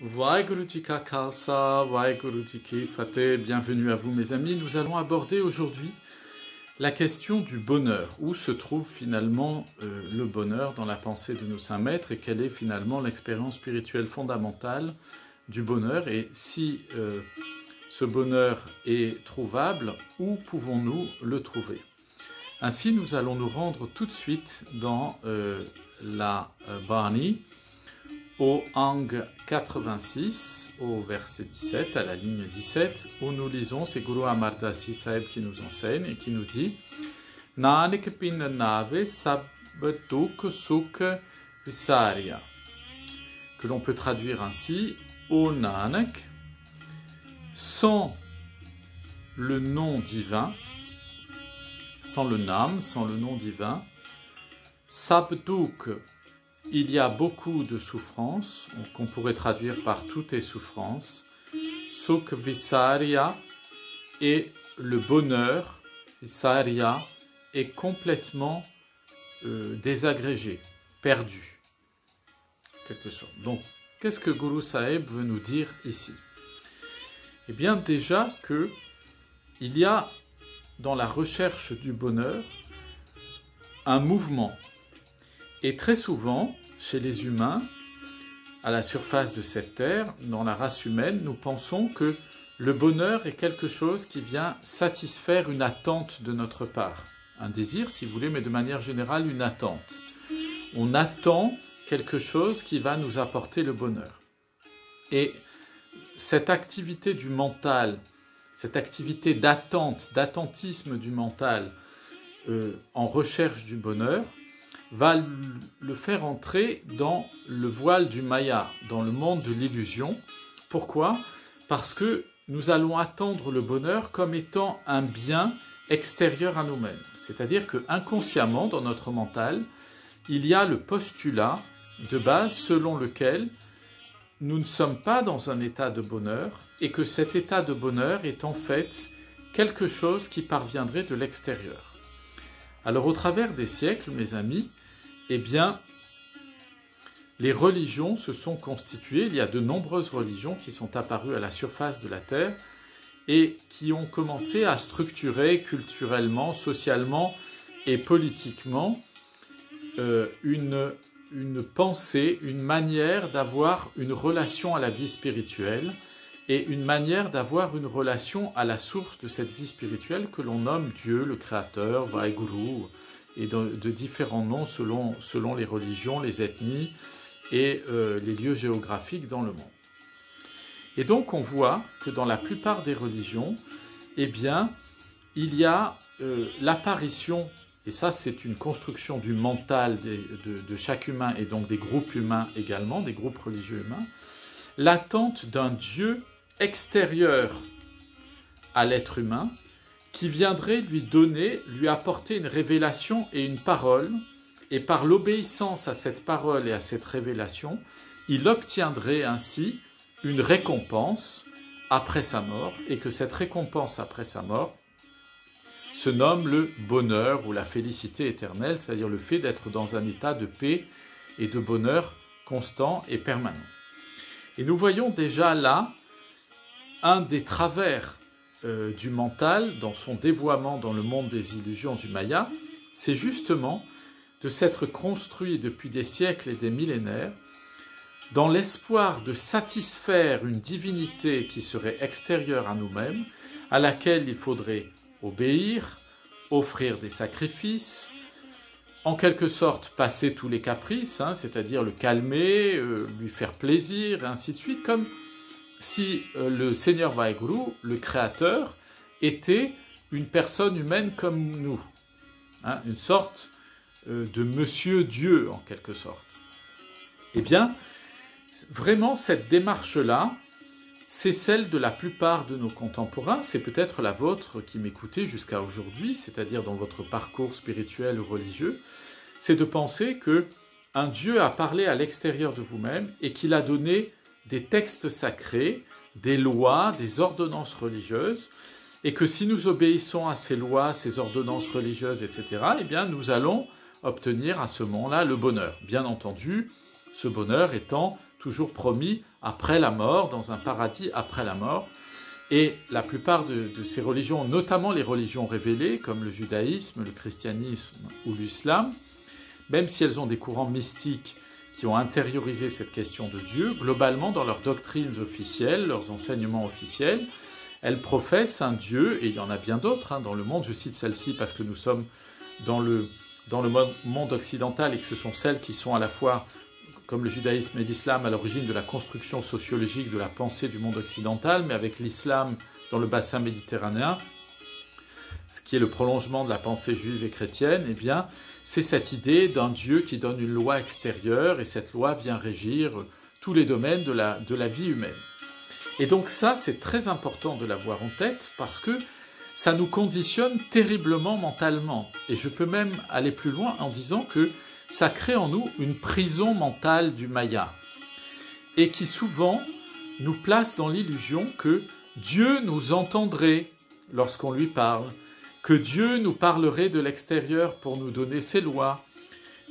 Waheguru Ji Ka Khalsa, Waheguru Ji Ki Fateh, bienvenue à vous mes amis. Nous allons aborder aujourd'hui la question du bonheur. Où se trouve finalement le bonheur dans la pensée de nos saints maîtres et quelle est finalement l'expérience spirituelle fondamentale du bonheur, et si ce bonheur est trouvable, où pouvons-nous le trouver? Ainsi, nous allons nous rendre tout de suite dans la Bani, au Ang 86, au verset 17, à la ligne 17, où nous lisons, c'est Guru Amar Das Ji Sahib qui nous enseigne et qui nous dit « Nanak bin nave sab dukh sukh visarya » que l'on peut traduire ainsi « Ô Nanak, sans le nom divin, sans le nam, sans le nom divin, sab dukh » il y a beaucoup de souffrances, qu'on pourrait traduire par toutes les souffrances. Sukh visarya, et le bonheur, visarya, est complètement désagrégé, perdu, quelque sorte. Donc, qu'est-ce que Guru Sahib veut nous dire ici? Eh bien, déjà que il y a dans la recherche du bonheur un mouvement. Et très souvent, chez les humains, à la surface de cette terre, dans la race humaine, nous pensons que le bonheur est quelque chose qui vient satisfaire une attente de notre part. Un désir, si vous voulez, mais de manière générale, une attente. On attend quelque chose qui va nous apporter le bonheur. Et cette activité du mental, cette activité d'attente, d'attentisme du mental en recherche du bonheur, va le faire entrer dans le voile du Maya, dans le monde de l'illusion. Pourquoi? Parce que nous allons attendre le bonheur comme étant un bien extérieur à nous-mêmes. C'est-à-dire que inconsciemment, dans notre mental, il y a le postulat de base selon lequel nous ne sommes pas dans un état de bonheur et que cet état de bonheur est en fait quelque chose qui parviendrait de l'extérieur. Alors, au travers des siècles, mes amis, eh bien, les religions se sont constituées. Il y a de nombreuses religions qui sont apparues à la surface de la Terre et qui ont commencé à structurer culturellement, socialement et politiquement une pensée, une manière d'avoir une relation à la vie spirituelle et une manière d'avoir une relation à la source de cette vie spirituelle que l'on nomme Dieu, le Créateur, Vaheguru, et de différents noms selon les religions, les ethnies et les lieux géographiques dans le monde. Et donc on voit que dans la plupart des religions, eh bien, il y a l'apparition, et ça c'est une construction du mental de chaque humain et donc des groupes humains également, des groupes religieux humains, l'attente d'un Dieu extérieur à l'être humain, qui viendrait lui apporter une révélation et une parole, et par l'obéissance à cette parole et à cette révélation, il obtiendrait ainsi une récompense après sa mort, et que cette récompense après sa mort se nomme le bonheur ou la félicité éternelle, c'est-à-dire le fait d'être dans un état de paix et de bonheur constant et permanent. Et nous voyons déjà là un des travers du mental, dans son dévoiement dans le monde des illusions du Maya, c'est justement de s'être construit depuis des siècles et des millénaires dans l'espoir de satisfaire une divinité qui serait extérieure à nous-mêmes, à laquelle il faudrait obéir, offrir des sacrifices, en quelque sorte passer tous les caprices, c'est-à-dire le calmer, lui faire plaisir, et ainsi de suite, comme si le Seigneur Vaheguru, le Créateur, était une personne humaine comme nous, une sorte de Monsieur Dieu en quelque sorte. Eh bien, vraiment cette démarche-là, c'est celle de la plupart de nos contemporains, c'est peut-être la vôtre qui m'écoutez jusqu'à aujourd'hui, c'est-à-dire dans votre parcours spirituel ou religieux, c'est de penser que un Dieu a parlé à l'extérieur de vous-même et qu'il a donné des textes sacrés, des lois, des ordonnances religieuses, et que si nous obéissons à ces lois, ces ordonnances religieuses, etc., eh bien nous allons obtenir à ce moment-là le bonheur. Bien entendu, ce bonheur étant toujours promis après la mort, dans un paradis après la mort. Et la plupart de ces religions, notamment les religions révélées, comme le judaïsme, le christianisme ou l'islam, même si elles ont des courants mystiques qui ont intériorisé cette question de Dieu, globalement, dans leurs doctrines officielles, leurs enseignements officiels, elles professent un Dieu, et il y en a bien d'autres dans le monde, je cite celle-ci parce que nous sommes dans le monde occidental et que ce sont celles qui sont à la fois, comme le judaïsme et l'islam, à l'origine de la construction sociologique de la pensée du monde occidental, mais avec l'islam dans le bassin méditerranéen, ce qui est le prolongement de la pensée juive et chrétienne, eh bien, c'est cette idée d'un Dieu qui donne une loi extérieure, et cette loi vient régir tous les domaines de la vie humaine. Et donc ça, c'est très important de l'avoir en tête, parce que ça nous conditionne terriblement mentalement. Et je peux même aller plus loin en disant que ça crée en nous une prison mentale du Maya, et qui souvent nous place dans l'illusion que Dieu nous entendrait lorsqu'on lui parle, que Dieu nous parlerait de l'extérieur pour nous donner ses lois,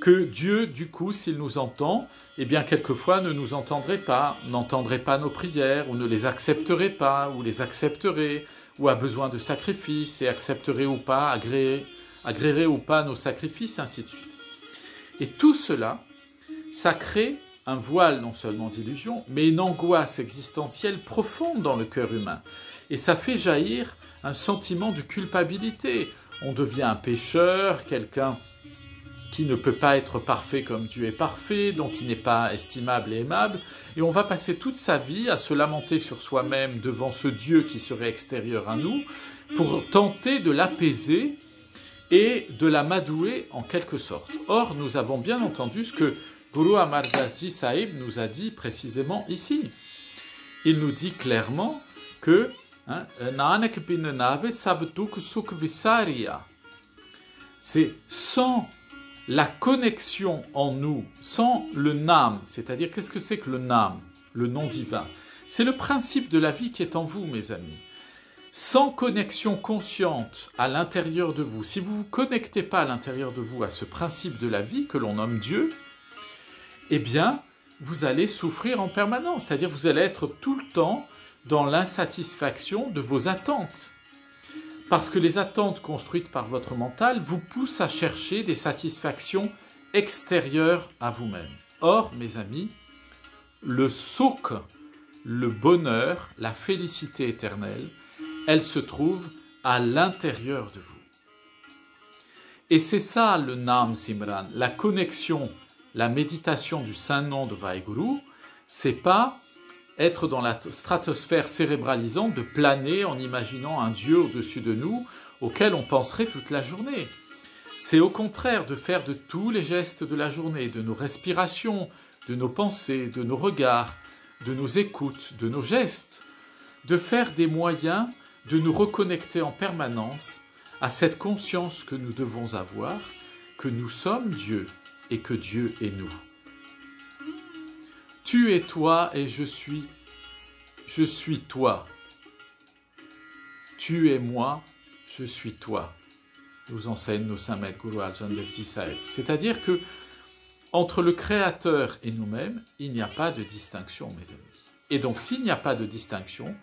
que Dieu, du coup, s'il nous entend, eh bien, quelquefois ne nous entendrait pas, n'entendrait pas nos prières, ou ne les accepterait pas, ou les accepterait, ou a besoin de sacrifices, et accepterait ou pas, agréerait ou pas nos sacrifices, ainsi de suite. Et tout cela, ça crée un voile non seulement d'illusion, mais une angoisse existentielle profonde dans le cœur humain. Et ça fait jaillir un sentiment de culpabilité. On devient un pécheur, quelqu'un qui ne peut pas être parfait comme Dieu est parfait, donc qui n'est pas estimable et aimable, et on va passer toute sa vie à se lamenter sur soi-même devant ce Dieu qui serait extérieur à nous, pour tenter de l'apaiser et de l'amadouer en quelque sorte. Or, nous avons bien entendu ce que Guru Amar Das Ji Sahib nous a dit précisément ici. Il nous dit clairement que Nanak bin Nave Sabduk Suk Visariya. C'est sans la connexion en nous, sans le Nam, c'est-à-dire qu'est-ce que c'est que le Nam, le nom divin? C'est le principe de la vie qui est en vous, mes amis. Sans connexion consciente à l'intérieur de vous, si vous ne vous connectez pas à l'intérieur de vous à ce principe de la vie que l'on nomme Dieu, eh bien, vous allez souffrir en permanence, c'est-à-dire vous allez être tout le temps dans l'insatisfaction de vos attentes. Parce que les attentes construites par votre mental vous poussent à chercher des satisfactions extérieures à vous-même. Or, mes amis, le souk, le bonheur, la félicité éternelle, elle se trouve à l'intérieur de vous. Et c'est ça le Nam Simran, la connexion, la méditation du Saint-Nom de Vaheguru, c'est pas être dans la stratosphère cérébralisante de planer en imaginant un Dieu au-dessus de nous auquel on penserait toute la journée. C'est au contraire de faire de tous les gestes de la journée, de nos respirations, de nos pensées, de nos regards, de nos écoutes, de nos gestes, de faire des moyens de nous reconnecter en permanence à cette conscience que nous devons avoir, que nous sommes Dieu et que Dieu est nous. Tu es toi et je suis toi. Tu es moi, je suis toi, nous enseignent nos saints maîtres Guru Arjan Dev Ji Sahib. C'est-à-dire que entre le Créateur et nous-mêmes, il n'y a pas de distinction, mes amis. Et donc, s'il n'y a pas de distinction,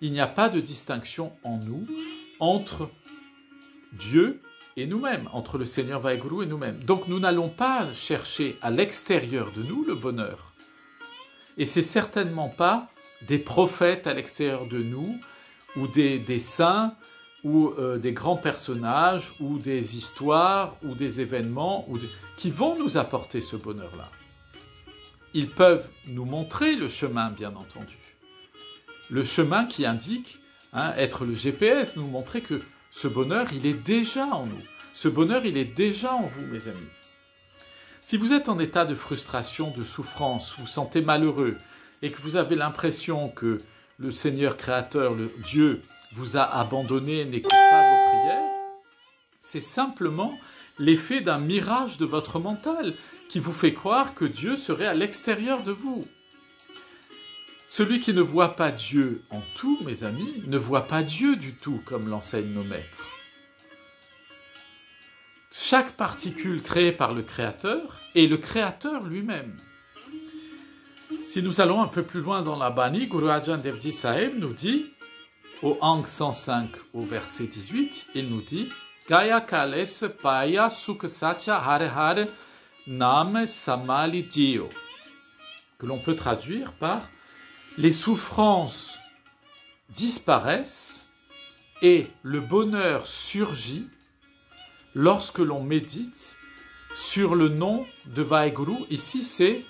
il n'y a pas de distinction en nous entre Dieu et nous-mêmes, entre le Seigneur Vaheguru et nous-mêmes. Donc, nous n'allons pas chercher à l'extérieur de nous le bonheur. Et c'est certainement pas des prophètes à l'extérieur de nous, ou des saints, ou des grands personnages, ou des histoires, ou des événements, qui vont nous apporter ce bonheur-là. Ils peuvent nous montrer le chemin, bien entendu. Le chemin qui indique, être le GPS, nous montrer que ce bonheur, il est déjà en nous. Ce bonheur, il est déjà en vous, mes amis. Si vous êtes en état de frustration, de souffrance, vous vous sentez malheureux, et que vous avez l'impression que le Seigneur créateur, le Dieu, vous a abandonné, n'écoute pas vos prières, c'est simplement l'effet d'un mirage de votre mental qui vous fait croire que Dieu serait à l'extérieur de vous. Celui qui ne voit pas Dieu en tout, mes amis, ne voit pas Dieu du tout, comme l'enseignent nos maîtres. Chaque particule créée par le Créateur est le Créateur lui-même. Si nous allons un peu plus loin dans la Bani, Guru Arjan Dev Ji Sahib nous dit, au Ang 105 au verset 18, il nous dit Gaya Kales Paya Sukh Sacha Hare Hare Nam Samali Dio, que l'on peut traduire par les souffrances disparaissent et le bonheur surgit lorsque l'on médite sur le nom de Vaheguru. Ici c'est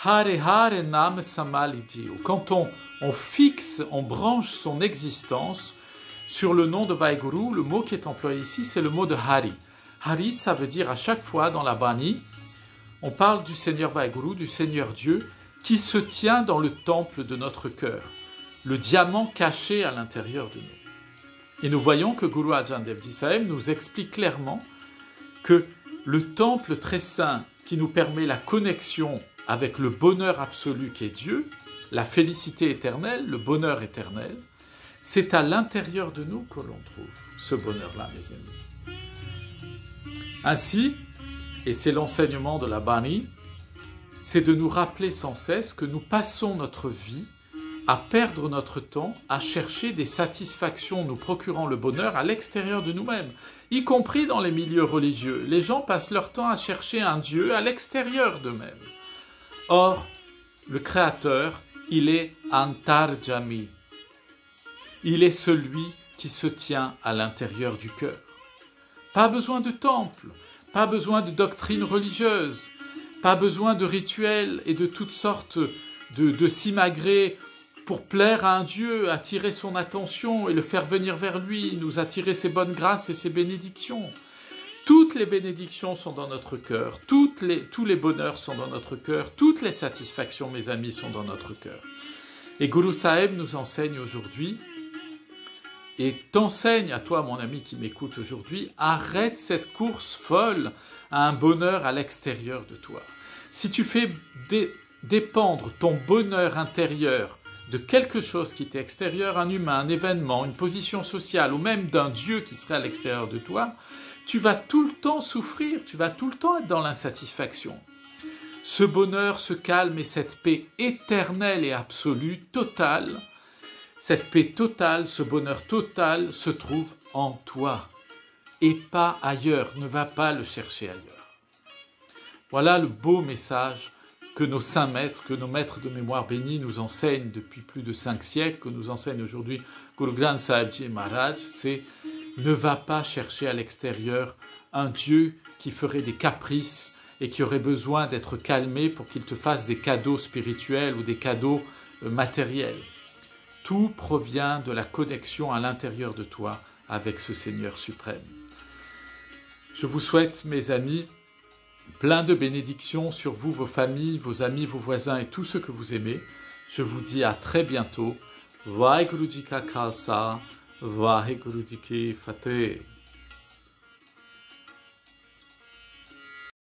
Hare Hare Nam Samali Dio. Quand on fixe, on branche son existence sur le nom de Vaheguru, le mot qui est employé ici, c'est le mot de Hari. Hari, ça veut dire à chaque fois dans la Bani, on parle du Seigneur Vaheguru, du Seigneur Dieu, qui se tient dans le temple de notre cœur, le diamant caché à l'intérieur de nous. Et nous voyons que Guru Arjan Dev Ji Sahib nous explique clairement que le temple très saint qui nous permet la connexion avec le bonheur absolu qu'est Dieu, la félicité éternelle, le bonheur éternel, c'est à l'intérieur de nous que l'on trouve ce bonheur-là, mes amis. Ainsi, et c'est l'enseignement de la Bani, c'est de nous rappeler sans cesse que nous passons notre vie à perdre notre temps, à chercher des satisfactions nous procurant le bonheur à l'extérieur de nous-mêmes, y compris dans les milieux religieux. Les gens passent leur temps à chercher un Dieu à l'extérieur d'eux-mêmes. Or, le Créateur, il est Antarjami. Il est celui qui se tient à l'intérieur du cœur. Pas besoin de temple, pas besoin de doctrine religieuse, pas besoin de rituels et de toutes sortes de simagrées pour plaire à un Dieu, attirer son attention et le faire venir vers lui, nous attirer ses bonnes grâces et ses bénédictions. Toutes les bénédictions sont dans notre cœur, tous les bonheurs sont dans notre cœur, toutes les satisfactions, mes amis, sont dans notre cœur. Et Guru Sahib nous enseigne aujourd'hui, et t'enseigne à toi, mon ami qui m'écoute aujourd'hui, arrête cette course folle à un bonheur à l'extérieur de toi. Si tu fais dépendre ton bonheur intérieur de quelque chose qui t'est extérieur, un humain, un événement, une position sociale, ou même d'un Dieu qui serait à l'extérieur de toi, tu vas tout le temps souffrir, tu vas tout le temps être dans l'insatisfaction. Ce bonheur, ce calme et cette paix éternelle et absolue, totale, cette paix totale, ce bonheur total se trouve en toi et pas ailleurs. Ne va pas le chercher ailleurs. Voilà le beau message que nos saints maîtres, que nos maîtres de mémoire bénis nous enseignent depuis plus de 5 siècles, que nous enseigne aujourd'hui Guru Granth Sahib Ji Maharaj, c'est ne va pas chercher à l'extérieur un Dieu qui ferait des caprices et qui aurait besoin d'être calmé pour qu'il te fasse des cadeaux spirituels ou des cadeaux matériels. Tout provient de la connexion à l'intérieur de toi avec ce Seigneur suprême. Je vous souhaite, mes amis, plein de bénédictions sur vous, vos familles, vos amis, vos voisins et tous ceux que vous aimez. Je vous dis à très bientôt. Vaheguru Ji Ka Khalsa, Vaheguru Ji Ki Fateh.